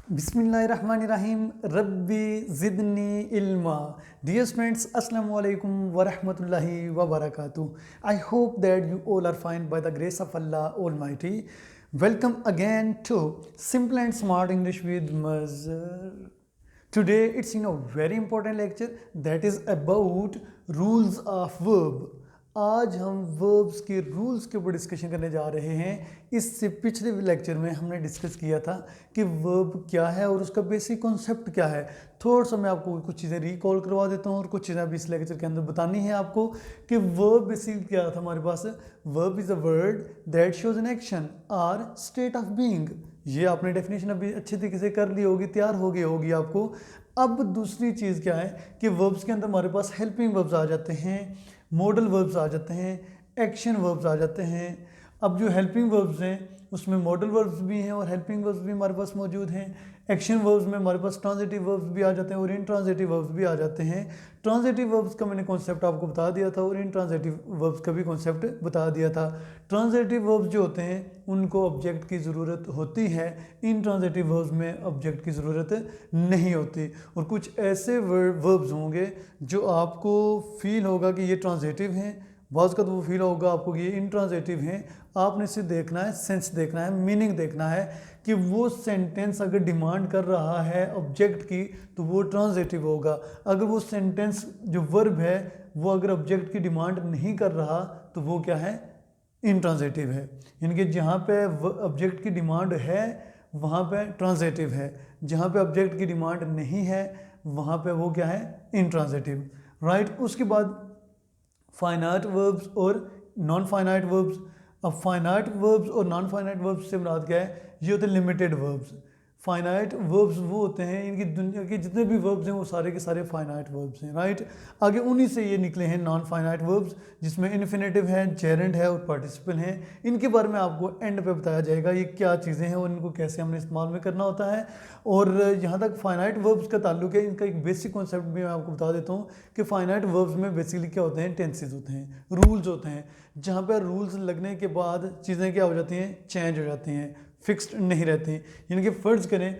बिस्मिल्लाहिर्रहमानिर्रहीम रब्बी ज़िदनी इल्मा। Dear students, Assalamu alaikum wa rahmatullahi wa barakatuh. I hope that you all are fine by the grace of Allah Almighty. Welcome again to Simple and Smart English with Mazhar. Today it's a very important lecture that is about rules of verb. आज हम verbs के rules के ऊपर discussion करने जा रहे हैं। इससे पिछले लेक्चर में हमने डिस्कस किया था कि वर्ब क्या है और उसका बेसिक कॉन्सेप्ट क्या है। थोड़ा सा मैं आपको कुछ चीज़ें रिकॉल करवा देता हूँ और कुछ चीज़ें अभी इस लेक्चर के अंदर बतानी है आपको कि वर्ब बेसिक क्या था हमारे पास। Verb is a word that shows an action or state of being. ये आपने डेफिनेशन अभी अच्छे तरीके से कर ली होगी, तैयार हो गई होगी आपको। अब दूसरी चीज़ क्या है कि वर्ब्स के अंदर हमारे पास हेल्पिंग वर्ब्स आ जाते हैं, मॉडल वर्ब्स आ जाते हैं, एक्शन वर्ब्स आ जाते हैं। अब जो हेल्पिंग वर्ब्स हैं उसमें मॉडल वर्ब्स भी हैं और हेल्पिंग वर्ब्स भी हमारे पास मौजूद हैं। एक्शन वर्ब्स में हमारे पास ट्रांजिटिव वर्ब्स भी आ जाते हैं और इंट्रांजिटिव वर्ब्स भी आ जाते हैं। ट्रांजिटिव वर्ब्स का मैंने कॉन्सेप्ट आपको बता दिया था और इंट्रांजिटिव वर्ब्स का भी कॉन्सेप्ट बता दिया था। ट्रांजिटिव वर्ब्स जो होते हैं उनको ऑब्जेक्ट की ज़रूरत होती है, इंट्रांजिटिव वर्ब्स में ऑब्जेक्ट की ज़रूरत नहीं होती। और कुछ ऐसे वर्ब्स होंगे जो आपको फील होगा कि ये ट्रांजिटिव हैं, बाज़ का तो वो फील होगा आपको कि ये इंट्रांजिटिव हैं। आपने सिर्फ देखना है, सेंस देखना है, मीनिंग देखना है कि वो सेंटेंस अगर डिमांड कर रहा है ऑब्जेक्ट की तो वो ट्रांजिटिव होगा। अगर वो सेंटेंस जो वर्ब है वो अगर ऑब्जेक्ट की डिमांड नहीं कर रहा तो वो क्या है, इंट्रांजिटिव है। यानी कि जहाँ पे ऑब्जेक्ट की डिमांड है वहाँ पे ट्रांजिटिव है, जहाँ पे ऑब्जेक्ट की डिमांड नहीं है वहाँ पे वो क्या है, इंट्रांजिटिव। राइट। उसके बाद फाइनाइट वर्ब्स और नॉन फाइनाइट वर्ब्स। अब फाइनाइट वर्ब्स और नॉन फाइनाइट वर्ब्स से मुराद क्या है, ये होते हैं लिमिटेड वर्ब्स। फाइनाइट वर्ब्स वो होते हैं, इनकी दुनिया के जितने भी वर्ब्स हैं वो सारे के सारे फाइनाइट वर्ब्स हैं। राइट। आगे उन्हीं से ये निकले हैं नॉन फाइनाइट वर्ब्स जिसमें इन्फिनेटिव है, जेरेंड है और पार्टिसिपल हैं। इनके बारे में आपको एंड पे बताया जाएगा ये क्या चीज़ें हैं और इनको कैसे हमने इस्तेमाल में करना होता है। और यहाँ तक फाइनाइट वर्ब्स का ताल्लुक है, इनका एक बेसिक कॉन्सेप्ट भी मैं आपको बता देता हूँ कि फाइनाइट वर्ब्स में बेसिकली क्या होते हैं, टेंसेस होते हैं, रूल्स होते हैं। जहाँ पर रूल्स लगने के बाद चीज़ें क्या हो जाती हैं, चेंज हो जाती हैं, फिक्स्ड नहीं रहती। यानी कि फ़र्ज़ करें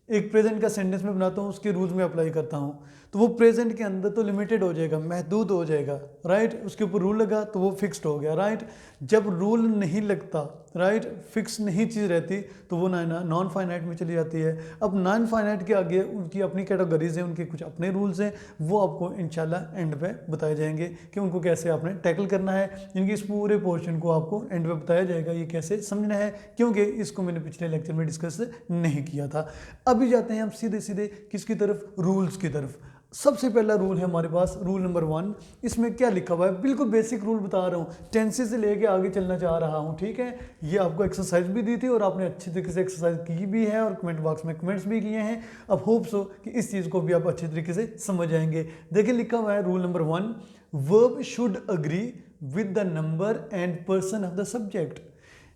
एक प्रेजेंट का सेंटेंस में बनाता हूँ, उसके रूल्स में अप्लाई करता हूँ तो वो प्रेजेंट के अंदर तो लिमिटेड हो जाएगा, महदूद हो जाएगा। राइट। उसके ऊपर रूल लगा तो वो फिक्स्ड हो गया। राइट। जब रूल नहीं लगता, राइट, फिक्स नहीं चीज़ रहती तो वो नॉन फाइनाइट में चली जाती है। अब नॉन फाइनाइट के आगे उनकी अपनी कैटेगरीज हैं, उनके कुछ अपने रूल्स हैं, वो आपको इंशाल्लाह एंड पे बताए जाएंगे कि उनको कैसे आपने टैकल करना है। इनकी इस पूरे पोर्शन को आपको एंड पे बताया जाएगा ये कैसे समझना है, क्योंकि इसको मैंने पिछले लेक्चर में डिस्कस नहीं किया था। अभी जाते हैं हम सीधे सीधे किसकी तरफ, रूल्स की तरफ। सबसे पहला रूल है हमारे पास रूल नंबर 1। इसमें क्या लिखा हुआ है, बिल्कुल बेसिक रूल बता रहा हूँ, टेंसेस से लेके आगे चलना चाह रहा हूँ। ठीक है। ये आपको एक्सरसाइज भी दी थी और आपने अच्छी तरीके से एक्सरसाइज की भी है और कमेंट बॉक्स में कमेंट्स भी किए हैं। अब होप्स हो कि इस चीज़ को भी आप अच्छे तरीके से समझ जाएंगे। देखिए लिखा हुआ है rule number 1, verb should agree with the number and person of the subject.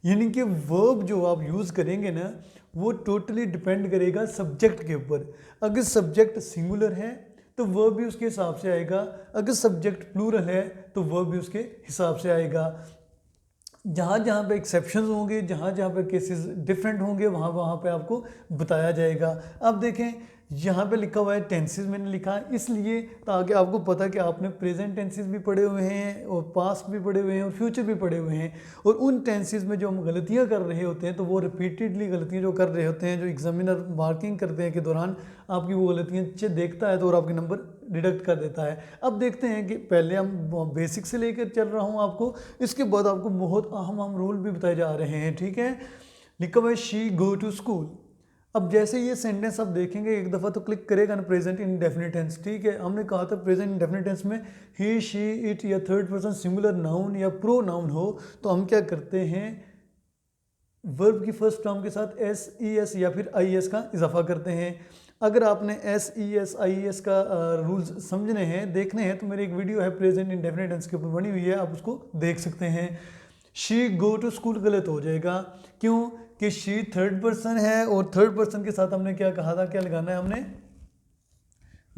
यानी कि वर्ब जो आप यूज़ करेंगे ना वो टोटली डिपेंड करेगा सब्जेक्ट के ऊपर। अगर सब्जेक्ट सिंगुलर है तो वर्ब भी उसके हिसाब से आएगा, अगर सब्जेक्ट प्लूरल है तो वर्ब भी उसके हिसाब से आएगा। जहाँ जहाँ पे एक्सेप्शंस होंगे, जहाँ जहाँ पे केसेस डिफरेंट होंगे वहाँ वहाँ पे आपको बताया जाएगा। अब देखें यहाँ पे लिखा हुआ है टेंसेस, मैंने लिखा है इसलिए ताकि आपको पता कि आपने प्रेजेंट टेंसेस भी पढ़े हुए हैं और पास्ट भी पढ़े हुए हैं और फ्यूचर भी पढ़े हुए हैं। और उन टेंसेस में जो हम गलतियाँ कर रहे होते हैं तो वो रिपीटेडली गलतियाँ जो कर रहे होते हैं, जो एग्जामिनर मार्किंग करते हैं के दौरान आपकी वो गलतियाँ देखता है तो और आपके नंबर डिडक्ट कर देता है। अब देखते हैं कि पहले हम बेसिक से लेकर चल रहा हूँ आपको, इसके बाद आपको बहुत अहम रूल भी बताए जा रहे हैं। ठीक है। लिखा हुआ है शी गो टू स्कूल। अब जैसे ये सेंटेंस आप देखेंगे एक दफ़ा तो क्लिक करेगा ना प्रेजेंट इंडेफिनिट टेंस। ठीक है। हमने कहा था प्रेजेंट इंडेफिनिट टेंस में ही शी इट या थर्ड पर्सन सिंगुलर नाउन या प्रो नाउन हो तो हम क्या करते हैं, वर्ब की फर्स्ट टर्म के साथ एस ई एस या फिर आई एस का इजाफा करते हैं। अगर आपने S E S I S का रूल्स समझने हैं, देखने हैं, तो मेरी एक वीडियो है प्रेजेंट इंडेफिनिट टेंस के ऊपर बनी हुई है, आप उसको देख सकते हैं। शी गो टू स्कूल गलत हो जाएगा, क्यों कि शी थर्ड पर्सन है और थर्ड पर्सन के साथ हमने क्या कहा था, क्या लगाना है हमने,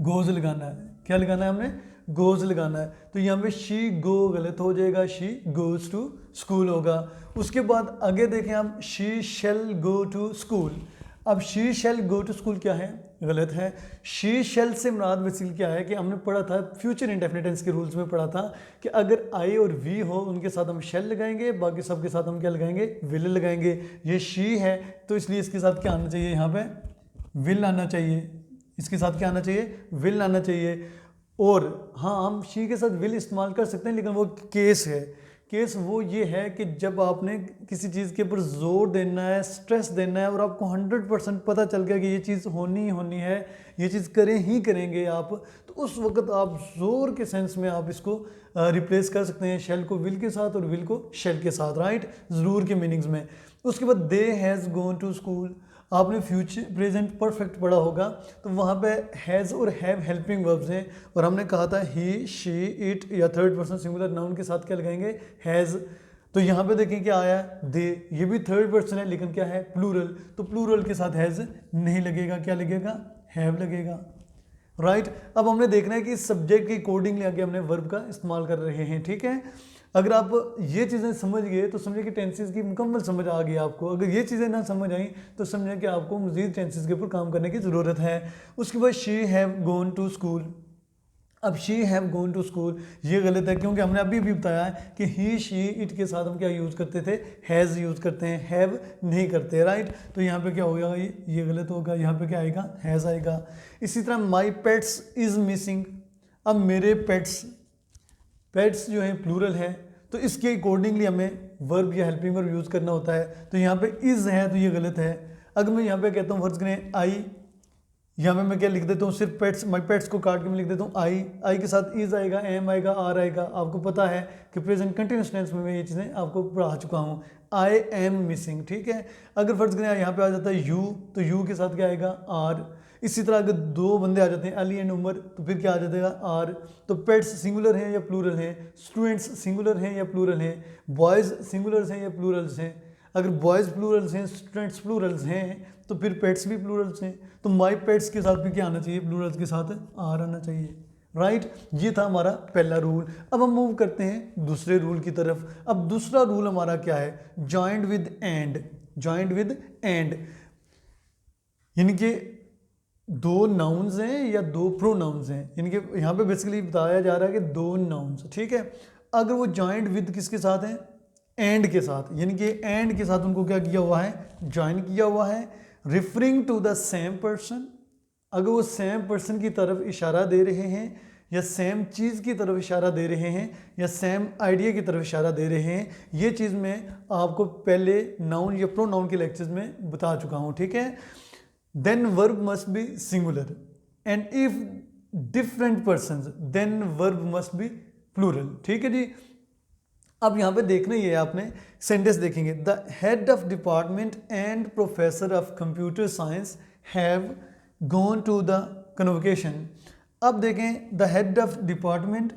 गोज लगाना है। क्या लगाना है हमने, गोज लगाना है। तो यहाँ पे शी गो गलत हो जाएगा, शी गोज टू स्कूल होगा। उसके बाद आगे देखें हम she shall go to school. अब she shall go to school क्या है, गलत है। शी शैल से मुराद बेसिकली क्या है कि हमने पढ़ा था फ्यूचर इंडेफिनिट टेंस के रूल्स में पढ़ा था कि अगर आई और वी हो उनके साथ हम शैल लगाएंगे, बाकी सब के साथ हम क्या लगाएंगे, विल लगाएंगे। ये शी है तो इसलिए इसके साथ क्या आना चाहिए, यहाँ पे विल आना चाहिए। इसके साथ क्या आना चाहिए, विल आना चाहिए। और हाँ, हम शी के साथ विल इस्तेमाल कर सकते हैं, लेकिन वो केस है। केस वो ये है कि जब आपने किसी चीज़ के ऊपर जोर देना है, स्ट्रेस देना है और आपको 100% पता चल गया कि ये चीज़ होनी ही होनी है, ये चीज़ करें ही करेंगे आप, तो उस वक्त आप जोर के सेंस में आप इसको रिप्लेस कर सकते हैं, शेल को विल के साथ और विल को शेल के साथ, राइट, ज़रूर के मीनिंग्स में। उसके बाद they has gone to school, आपने फ्यूचर प्रेजेंट परफेक्ट पढ़ा होगा, तो वहाँ पे हैज़ और हैव हेल्पिंग वर्ब्स हैं, और हमने कहा था ही, शी, इट या थर्ड पर्सन सिंगुलर नाउन के साथ क्या लगाएंगे, हैज़। तो यहाँ पे देखें क्या आया, दे, ये भी थर्ड पर्सन है लेकिन क्या है, प्लूरल, तो प्लूरल के साथ हैज़ नहीं लगेगा, क्या लगेगा, हैव लगेगा, राइट। अब हमने देखना है कि इस सब्जेक्ट के अकॉर्डिंगली आगे हमने वर्ब का इस्तेमाल कर रहे हैं, ठीक है। अगर आप ये चीज़ें समझ गए तो समझिए कि टेंसेस की मुकम्मल समझ आ गई आपको। अगर ये चीज़ें ना समझ आई तो समझें कि आपको मज़ीद टेंसेस के ऊपर काम करने की ज़रूरत है। उसके बाद she have gone to school, अब she have gone to school ये गलत है, क्योंकि हमने अभी भी बताया है कि ही, शी, इट के साथ हम क्या यूज़ करते थे, हैज़ यूज़ करते हैं, हैव नहीं करते, राइट। तो यहाँ पे क्या होगा, ये गलत होगा, यहाँ पे क्या आएगा, हैज़ आएगा। इसी तरह माई पेट्स इज़ मिसिंग, अब मेरे पेट्स जो हैं प्लूरल है, तो इसके अकॉर्डिंगली हमें वर्ब या हेल्पिंग वर्ब यूज़ करना होता है। तो यहाँ पे इज़ है तो ये गलत है। अगर मैं यहाँ पे कहता हूँ फर्ज करें आई, यहाँ पे मैं क्या लिख देता हूँ, सिर्फ पेट्स, माई पेट्स को काट के मैं लिख देता हूँ आई के साथ इज़ आएगा, एम आएगा, आर आएगा। आपको पता है कि प्रेजेंट कंटिन्यूअस टेंस में मैं ये चीज़ें आपको पढ़ा चुका हूँ, आई एम मिसिंग, ठीक है। अगर फर्ज करें यहाँ पे आ जाता है यू, तो यू के साथ क्या आएगा, आर। इसी तरह अगर दो बंदे आ जाते हैं अली एंड उमर, तो फिर क्या आ जाएगा, आर। तो पेट्स सिंगुलर हैं या प्लूरल हैं, स्टूडेंट्स सिंगुलर हैं या प्लूरल हैं, बॉयज़ सिंगुलर्स हैं या प्लूरल्स हैं। अगर बॉयज़ प्लूरल्स हैं, स्टूडेंट्स प्लूरल्स हैं, तो फिर पेट्स भी प्लूरल्स हैं। तो माई पेट्स के साथ भी क्या आना चाहिए, प्लूरल्स के साथ आर आना चाहिए, राइट। ये था हमारा पहला रूल। अब हम मूव करते हैं दूसरे रूल की तरफ। अब दूसरा रूल हमारा क्या है, joined with and, joined with and, यानी कि दो नाउन्स हैं या दो प्रोनाउंस हैं, यानी कि यहाँ पे बेसिकली बताया जा रहा है कि दो नाउन्स, ठीक है। अगर वो जॉइंट विद किसके साथ हैं, एंड के साथ, यानी कि एंड के साथ उनको क्या किया हुआ है, ज्वाइन किया हुआ है, referring to the same person. अगर वो सेम पर्सन की तरफ इशारा दे रहे हैं या सेम चीज़ की तरफ इशारा दे रहे हैं या सेम आइडिया की तरफ इशारा दे रहे हैं, ये चीज़ मैं आपको पहले नाउन या प्रोनाउन के लेक्चर्स में बता चुका हूँ, ठीक है। Then verb must be singular, and if different persons then verb must be plural, ठीक है जी। अब यहाँ पे देखना ही है आपने, सेंटेंस देखेंगे, the head of department and professor of computer science have gone to the convocation. अब देखें, द हेड ऑफ डिपार्टमेंट,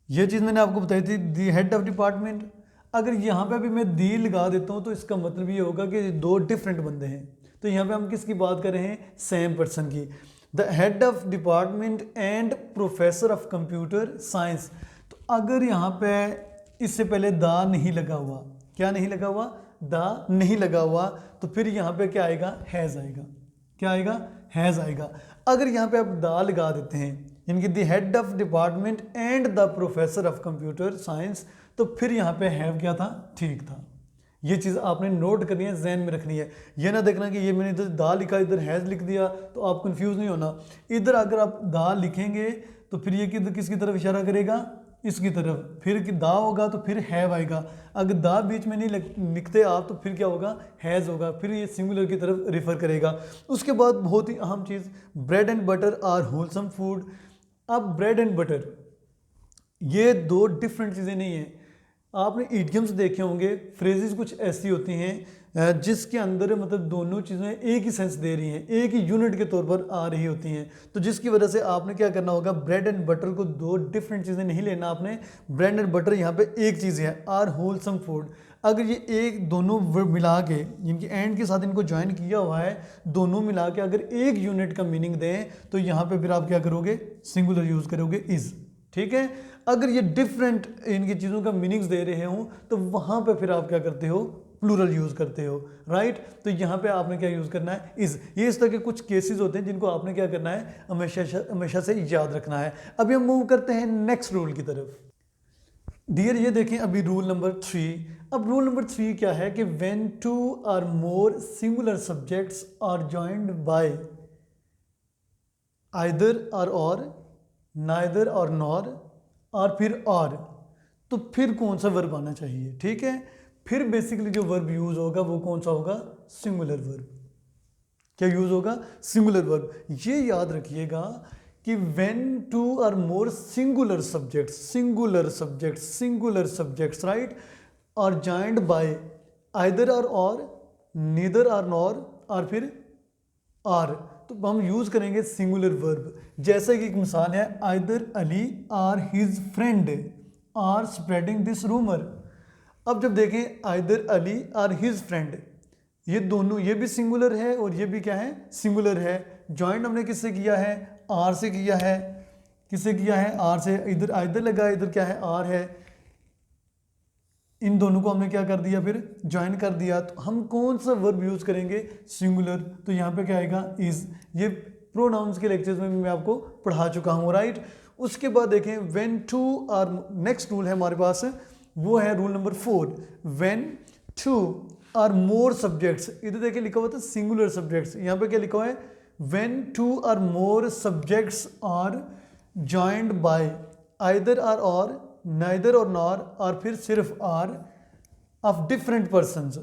ये चीज़ मैंने आपको बताई थी, द हेड ऑफ डिपार्टमेंट। अगर यहाँ पे भी मैं दी लगा देता हूँ तो इसका मतलब ये होगा कि दो डिफरेंट बंदे हैं। तो यहाँ पे हम किसकी बात कर रहे हैं, सेम पर्सन की। The head of department and professor of computer science. तो अगर यहाँ पे इससे पहले दा नहीं लगा हुआ, क्या नहीं लगा हुआ, दा नहीं लगा हुआ, तो फिर यहाँ पे क्या आएगा, हैज़ आएगा, क्या आएगा, हैज़ आएगा। अगर यहाँ पे आप दा लगा देते हैं, यानी कि the head of department and the professor of computer science, तो फिर यहाँ पे हैव क्या था, ठीक था। ये चीज़ आपने नोट करनी है, जहन में रखनी है। ये ना देखना कि ये मैंने इधर दा लिखा इधर हैज़ लिख दिया, तो आप कंफ्यूज नहीं होना। इधर अगर आप दा लिखेंगे तो फिर ये किसकी तरफ इशारा करेगा, इसकी तरफ, फिर कि दा होगा तो फिर हैव आएगा। अगर दा बीच में नहीं लिखते आप तो फिर क्या होगा, हैज़ होगा, फिर ये सिंगुलर की तरफ रिफ़र करेगा। उसके बाद बहुत ही अहम चीज़, bread and butter are wholesome food. अब ब्रेड एंड बटर ये दो डिफरेंट चीज़ें नहीं हैं। आपने इडियम्स देखे होंगे, फ्रेजेस कुछ ऐसी होती हैं जिसके अंदर मतलब दोनों चीज़ें एक ही सेंस दे रही हैं, एक ही यूनिट के तौर पर आ रही होती हैं। तो जिसकी वजह से आपने क्या करना होगा, ब्रेड एंड बटर को दो डिफरेंट चीज़ें नहीं लेना आपने। ब्रेड एंड बटर यहाँ पे एक चीज़ है, आर होलसम फूड। अगर ये एक दोनों वर्ड मिला के, इनकी एंड के साथ इनको ज्वाइन किया हुआ है, दोनों मिला के अगर एक यूनिट का मीनिंग दें तो यहाँ पे फिर आप क्या करोगे, सिंगुलर यूज़ करोगे, इज़, ठीक है। अगर ये डिफरेंट इनकी चीज़ों का मीनिंग्स दे रहे हों तो वहाँ पे फिर आप क्या करते हो, प्लूरल यूज़ करते हो, राइट। तो यहाँ पे आपने क्या यूज़ करना है, इज़। ये इस तरह के कुछ केसेस होते हैं जिनको आपने क्या करना है, हमेशा से याद रखना है। अभी हम मूव करते हैं नेक्स्ट रूल की तरफ। डियर ये देखें अभी रूल नंबर 3। अब रूल नंबर 3 क्या है कि when two or more singular subjects are joined by either और नाइदर और नॉर और फिर और, तो फिर कौन सा वर्ब आना चाहिए, ठीक है। फिर बेसिकली जो वर्ब यूज होगा वो कौन सा होगा, सिंगुलर वर्ब। क्या यूज होगा, सिंगुलर वर्ब। ये याद रखिएगा कि when two or more singular subjects right are joined by either और नीदर और नॉर और फिर आर, तो हम यूज करेंगे सिंगुलर वर्ब। जैसे कि एक मिसाल है, either Ali or his friend are spreading this rumour. अब जब देखें either Ali or his friend, ये दोनों, ये भी सिंगुलर है और ये भी क्या है, सिंगुलर है। जॉइंट हमने किससे किया है, आर से किया है। किससे किया है, आर से। इधर आइदर लगा, इधर क्या है, आर है। इन दोनों को हमने क्या कर दिया, फिर ज्वाइन कर दिया। तो हम कौन सा वर्ब यूज करेंगे, सिंगुलर। तो यहाँ पे क्या आएगा, इज। ये प्रोनाउंस के लेक्चर्स में मैं आपको पढ़ा चुका हूँ, राइट। उसके बाद देखें when two or, next rule है हमारे पास, वो है rule number 4। When two or more subjects, इधर देखिए लिखा हुआ था सिंगुलर सब्जेक्ट्स, यहाँ पे क्या लिखा हुआ है, when two or more subjects are joined by either और नाइदर और नॉर और फिर सिर्फ आर ऑफ डिफरेंट पर्सन्स।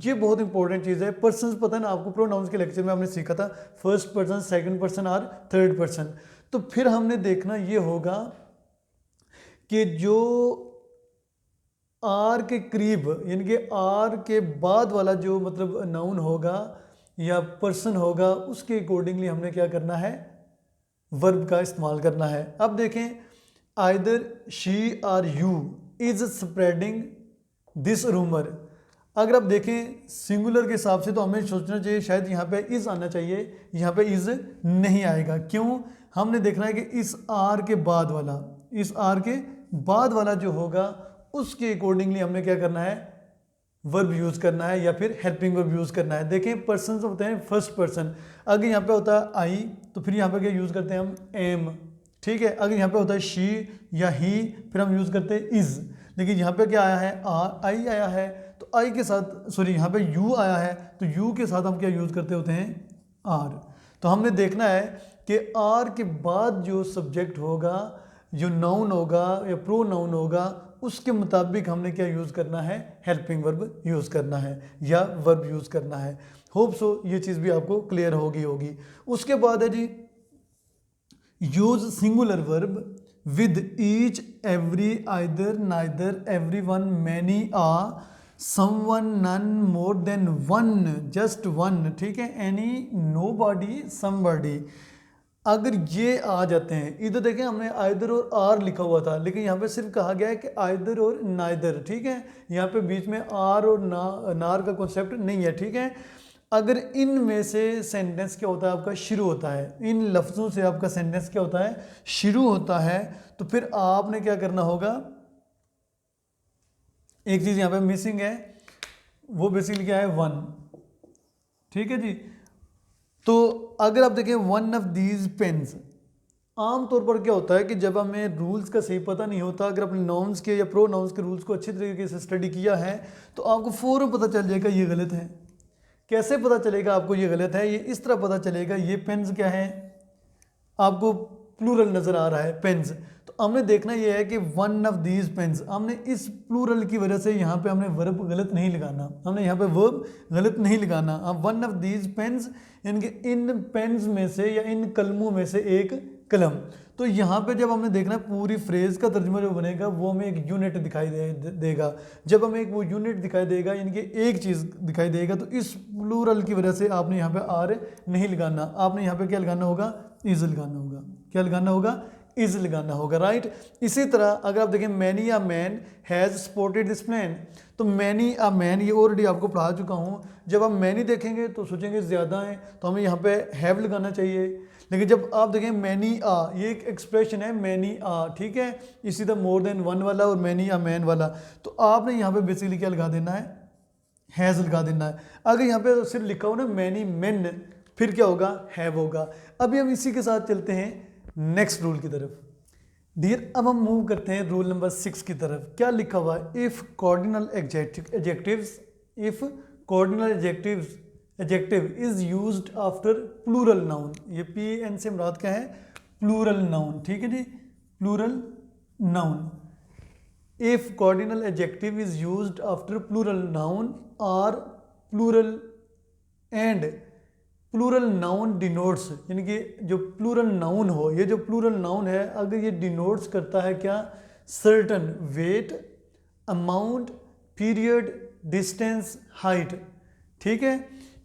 ये बहुत इंपॉर्टेंट चीज़ है। पर्सन्स पता है ना आपको, प्रोनाउंस के लेक्चर में हमने सीखा था फर्स्ट पर्सन, सेकंड पर्सन और थर्ड पर्सन। तो फिर हमने देखना ये होगा कि जो आर के करीब, यानी कि आर के बाद वाला जो मतलब नाउन होगा या पर्सन होगा, उसके अकॉर्डिंगली हमने क्या करना है, वर्ब का इस्तेमाल करना है। अब देखें, आइदर शी और you is spreading this rumour. अगर आप देखें सिंगुलर के हिसाब से तो हमें सोचना चाहिए शायद यहाँ पे इज आना चाहिए, यहाँ पे इज नहीं आएगा। क्यों, हमने देखना है कि इस आर के बाद वाला जो होगा उसके अकॉर्डिंगली हमने क्या करना है, वर्ब यूज करना है या फिर हेल्पिंग वर्ब यूज करना है। देखें पर्सन होते हैं फर्स्ट पर्सन, अगर यहाँ पे होता है आई तो फिर यहाँ पे क्या यूज करते हैं हम, एम, ठीक है। अगर यहाँ पे होता है शी या ही फिर हम यूज करते हैं इज। लेकिन यहाँ पे क्या आया है, आई आया है, तो आई के साथ, सॉरी यहाँ पे यू आया है, तो यू के साथ हम क्या यूज करते होते हैं, आर। तो हमने देखना है कि आर के बाद जो सब्जेक्ट होगा, जो नाउन होगा या प्रो नाउन होगा, उसके मुताबिक हमने क्या यूज़ करना है, हेल्पिंग वर्ब यूज़ करना है या वर्ब यूज़ करना है। होप सो ये चीज़ भी आपको क्लियर होगी। उसके बाद है जी, use singular verb with each, every, either, neither, everyone, many, someone, none, more than one, just one, ठीक है, एनी, नोबॉडी, समबॉडी। अगर ये आ जाते हैं, इधर देखें हमने आइदर और आर लिखा हुआ था, लेकिन यहाँ पे सिर्फ कहा गया है कि आइदर और नाइदर, ठीक है। यहाँ पे बीच में आर और नार का कॉन्सेप्ट नहीं है, ठीक है। अगर इन में से सेंटेंस क्या होता है आपका, शुरू होता है, इन लफ्ज़ों से आपका सेंटेंस क्या होता है, शुरू होता है, तो फिर आपने क्या करना होगा, एक चीज़ यहाँ पे मिसिंग है, वो बेसिकली क्या है, वन, ठीक है जी। तो अगर आप देखें वन ऑफ दीज पेन्स, आमतौर पर क्या होता है कि जब हमें रूल्स का सही पता नहीं होता, अगर अपने नाउन्स के या प्रो नाउन्स के रूल्स को अच्छी तरीके से स्टडी किया है तो आपको फ़ौरन पता चल जाएगा ये गलत है। कैसे पता चलेगा आपको ये गलत है, ये इस तरह पता चलेगा, ये पेन्स क्या है, आपको प्लूरल नज़र आ रहा है पेन्स, तो हमने देखना ये है कि वन ऑफ दीज पेन्स, हमने इस प्लूरल की वजह से यहाँ पे हमने वर्ब गलत नहीं लगाना, हमने यहाँ पे वर्ब गलत नहीं लगाना। अब वन ऑफ दीज पेन्स यानी कि इन पेन्स में से या इन कलमों में से एक कलम। तो यहाँ पे जब हमने देखना पूरी फ्रेज का तर्जुमा जो बनेगा वो हमें एक यूनिट दिखाई देगा। जब हमें एक वो यूनिट दिखाई देगा यानी कि एक चीज़ दिखाई देगा, तो इस प्लूरल की वजह से आपने यहाँ पे आर नहीं लगाना, आपने यहाँ पे क्या लगाना होगा, इज लगाना होगा। क्या लगाना होगा, इज लगाना होगा, राइट। इसी तरह अगर आप देखें many a man has spotted this plane, तो मैनी अ मैन ये ऑलरेडी आपको पढ़ा चुका हूँ। जब आप मैनी देखेंगे तो सोचेंगे ज़्यादा हैं, तो हमें यहाँ पे हैव लगाना चाहिए। लेकिन जब आप देखें मैनी आ, ये एक एक्सप्रेशन है मैनी आ, ठीक है, इसी तरह मोर देन वन वाला और मैनी अ मैन वाला, तो आपने यहाँ पे बेसिकली क्या लगा देना है, हैज़ लगा देना है। अगर यहाँ पे सिर्फ लिखा हो ना मैनी मेन, फिर क्या होगा, हैव होगा। अभी हम इसी के साथ चलते हैं नेक्स्ट रूल की तरफ। डियर अब हम मूव करते हैं रूल नंबर 6 की तरफ। क्या लिखा हुआ है, if cardinal adjectives, if cardinal adjective is used after plural noun. ये पी एन से मुराद क्या है, प्लूरल नाउन, ठीक है जी, plural noun. If cardinal adjective is used after plural noun और plural and plural noun denotes, यानी कि जो प्लूरल नाउन हो, ये जो प्लूरल नाउन है अगर ये डिनोट्स करता है क्या, certain weight, amount, period, distance, height, ठीक है।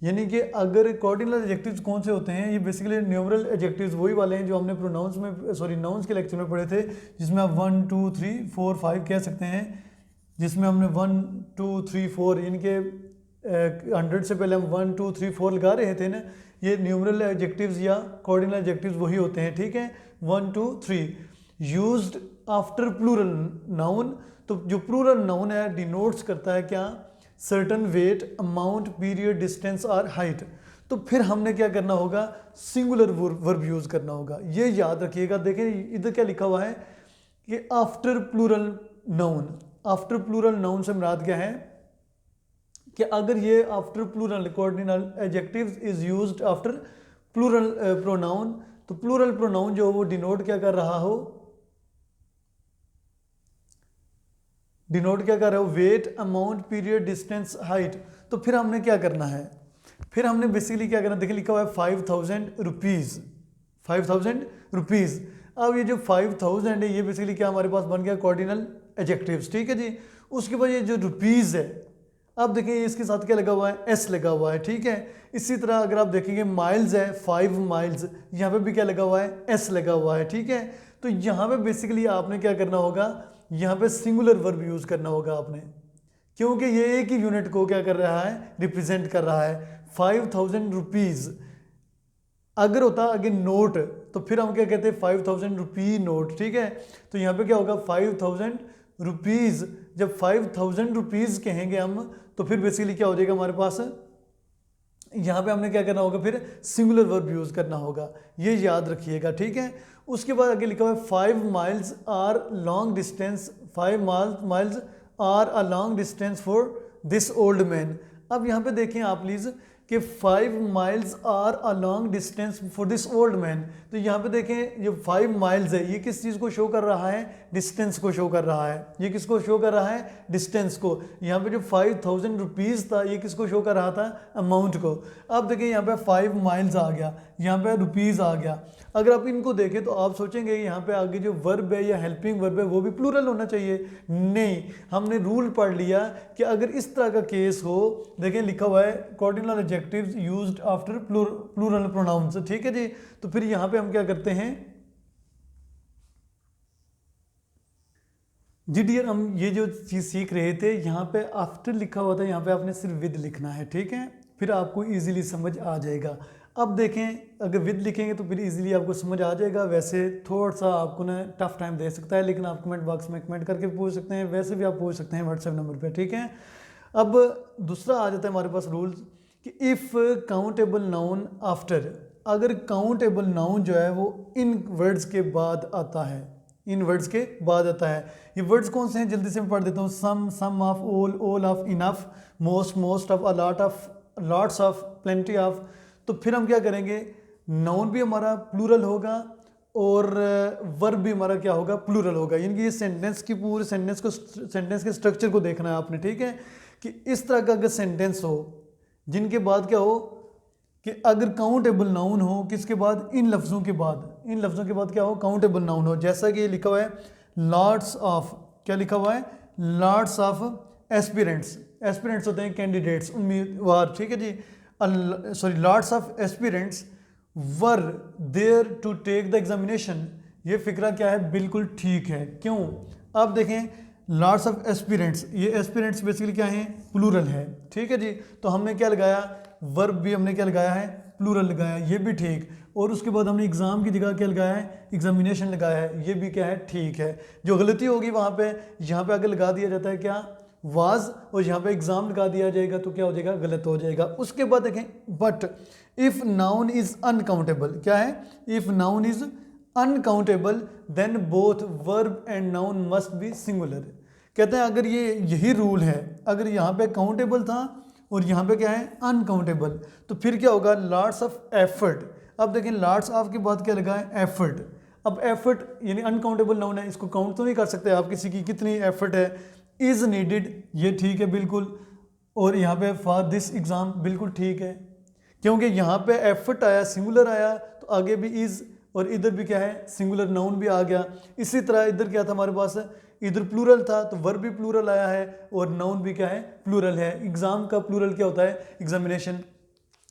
यानी कि अगर कॉर्डिनल एडजेक्टिव्स कौन से होते हैं, ये बेसिकली न्यूमरल एडजेक्टिव्स वही वाले हैं जो हमने प्रोनाउंस में नाउन्स के लेक्चर में पढ़े थे, जिसमें आप 1 2 3 4 5 कह सकते हैं, जिसमें हमने 1 2 3 4 यानी कि 100 से पहले हम 1 2 3 4 लगा रहे थे ना, ये न्यूमरल एडजेक्टिव्स या कॉर्डिनल एडजेक्टिव्स वही होते हैं, ठीक है। 1 2 3 यूज्ड आफ्टर प्लूरल नाउन, तो जो प्लूरल नाउन है डिनोट्स करता है क्या, certain weight, amount, period, distance और हाइट। तो फिर हमने क्या करना होगा, सिंगुलर वर्ब यूज करना होगा। ये याद रखिएगा। देखें इधर क्या लिखा हुआ है कि after plural noun, after plural noun से मुराद क्या है कि अगर ये after plural cardinal adjectives is used after plural pronoun, तो प्लूरल प्रोनाउन जो वो डिनोट क्या कर रहा हो, डिनोट क्या कर रहा हो, weight, amount, period, distance, height. तो फिर हमने क्या करना है, फिर हमने बेसिकली क्या करना, देखिए लिखा हुआ है 5000 रुपीज़, 5000 रुपीज़। अब ये जो 5000 है ये बेसिकली क्या हमारे पास बन गया, कॉर्डिनल एडजेक्टिव्स, ठीक है जी। उसके बाद ये जो रुपीज़ है, अब देखिए इसके साथ क्या लगा हुआ है, एस लगा हुआ है, ठीक है। इसी तरह अगर आप देखेंगे माइल्स है, 5 माइल्स, यहाँ पे भी क्या लगा हुआ है, एस लगा हुआ है, ठीक है। तो यहाँ पे बेसिकली आपने क्या करना होगा, यहाँ पे सिंगुलर वर्ब यूज़ करना होगा आपने, क्योंकि ये एक ही यूनिट को क्या कर रहा है, रिप्रेजेंट कर रहा है। 5000 रुपीज़ अगर होता आगे नोट, तो फिर हम क्या कहते हैं, 5000 रुपी नोट, ठीक है। तो यहाँ पे क्या होगा, 5000 रुपीज़। जब 5000 रुपीज़ कहेंगे हम, तो फिर बेसिकली क्या हो जाएगा हमारे पास, यहाँ पे हमने क्या करना होगा, फिर सिंगुलर वर्ब यूज़ करना होगा, ये याद रखिएगा, ठीक है। उसके बाद आगे लिखा हुआ है 5 miles are long distance, 5 miles are a long distance for this old man. अब यहाँ पे देखें आप प्लीज़ कि 5 miles are a long distance for this old man. तो यहाँ पे देखें ये 5 माइल्स है, ये किस चीज़ को शो कर रहा है, डिस्टेंस को शो कर रहा है। ये किसको शो कर रहा है, डिस्टेंस को। यहाँ पे जो 5000 रुपीज़ था ये किसको शो कर रहा था, अमाउंट को। अब देखें यहाँ पे 5 माइल्स आ गया, यहाँ पे रुपीज़ आ गया। अगर आप इनको देखें तो आप सोचेंगे यहाँ पे आगे जो वर्ब है या हेल्पिंग वर्ब है वो भी प्लूरल होना चाहिए। नहीं, हमने रूल पढ़ लिया कि अगर इस तरह का केस हो, देखें लिखा हुआ है cardinal adjectives used after plural pronouns, ठीक है जी। तो फिर यहाँ पे हम क्या करते हैं जी डियर, हम ये जो चीज़ सीख रहे थे, यहाँ पे आफ्टर लिखा हुआ था, यहाँ पे आपने सिर्फ विद लिखना है, ठीक है। फिर आपको इजीली समझ आ जाएगा। अब देखें अगर विद लिखेंगे तो फिर इजीली आपको समझ आ जाएगा। वैसे थोड़ा सा आपको ना टफ टाइम दे सकता है, लेकिन आप कमेंट बॉक्स में कमेंट करके पूछ सकते हैं, वैसे भी आप पूछ सकते हैं व्हाट्सएप नंबर पे, ठीक है। अब दूसरा आ जाता है हमारे पास रूल्स कि इफ़ काउंटेबल नाउन आफ्टर, अगर काउंटेबल नाउन जो है वो इन वर्ड्स के बाद आता है, इन वर्ड्स के बाद आता है। ये वर्ड्स कौन से हैं, जल्दी से मैं पढ़ देता हूँ। Some of, all of, enough, most of, a lot of, lots of, plenty of. तो फिर हम क्या करेंगे, नाउन भी हमारा प्लूरल होगा और वर्ब भी हमारा क्या होगा, प्लूरल होगा। यानी कि ये सेंटेंस की पूरे सेंटेंस के स्ट्रक्चर को देखना है आपने, ठीक है। कि इस तरह का अगर सेंटेंस हो जिनके बाद क्या हो कि अगर काउंटेबल नाउन हो, किसके बाद, इन लफ्ज़ों के बाद, इन लफ्ज़ों के बाद क्या हो, काउंटेबल नाउन हो। जैसा कि लिखा हुआ है लॉट्स ऑफ, क्या लिखा हुआ है, लॉट्स ऑफ एस्पिरेंट्स, एस्पिरेंट्स होते हैं कैंडिडेट्स, उम्मीदवार, ठीक है जी। Sorry, lots of aspirants were there to take the examination, ये फिक्रा क्या है, बिल्कुल ठीक है। क्यों? अब देखें लॉट्स ऑफ एस्पिरेंट्स, ये एस्पिरेंट्स बेसिकली क्या है, प्लूरल है, ठीक है जी। तो हमने क्या लगाया, वर्ब भी हमने क्या लगाया है, प्लूरल लगाया, ये भी ठीक। और उसके बाद हमने एग्ज़ाम की जगह क्या लगाया है, एग्जामिनेशन लगाया है, ये भी क्या है, ठीक है। जो गलती होगी वहाँ पे, यहाँ पे आगे लगा दिया जाता है क्या, वाज, और यहाँ पे एग्ज़ाम लगा दिया जाएगा तो क्या हो जाएगा, गलत हो जाएगा। उसके बाद देखें but if noun is uncountable, क्या है, if noun is uncountable then both verb and noun must be singular. कहते हैं अगर ये यही रूल है, अगर यहाँ पे काउंटेबल था और यहाँ पे क्या है, अनकाउंटेबल, तो फिर क्या होगा, लॉट्स ऑफ एफर्ट। अब देखें लॉट्स ऑफ के बाद क्या लगा है, एफर्ट। अब एफर्ट यानी अनकाउंटेबल नाउन है, इसको काउंट तो नहीं कर सकते आप किसी की कितनी एफर्ट है। इज़ नीडिड, ये ठीक है बिल्कुल। और यहाँ पे फॉर दिस एग्ज़ाम, बिल्कुल ठीक है, क्योंकि यहाँ पे एफर्ट आया, सिंगुलर आया, तो आगे भी इज़, और इधर भी क्या है, सिंगुलर नाउन भी आ गया। इसी तरह इधर क्या था हमारे पास, इधर प्लूरल था तो वर्ब भी प्लूरल आया है, और नाउन भी क्या है, प्लूरल है। एग्ज़ाम का प्लूरल क्या होता है, एग्जामिनेशन।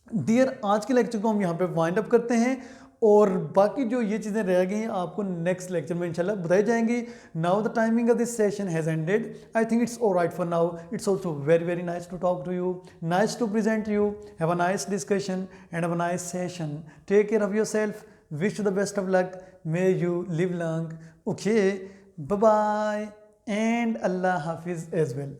डियर, आज के लेक्चर को हम यहाँ पे वाइंड अप करते हैं, और बाकी जो ये चीज़ें रह गई हैं आपको नेक्स्ट लेक्चर में इंशाल्लाह बताई जाएंगी। Now the timing of this session has ended, I think it's alright for now. It's also very very nice to talk to you, nice to present you, have a nice discussion and have a nice session. Take care of yourself, wish you the best of luck, may you live long, okay, bye bye and Allah Hafiz as well.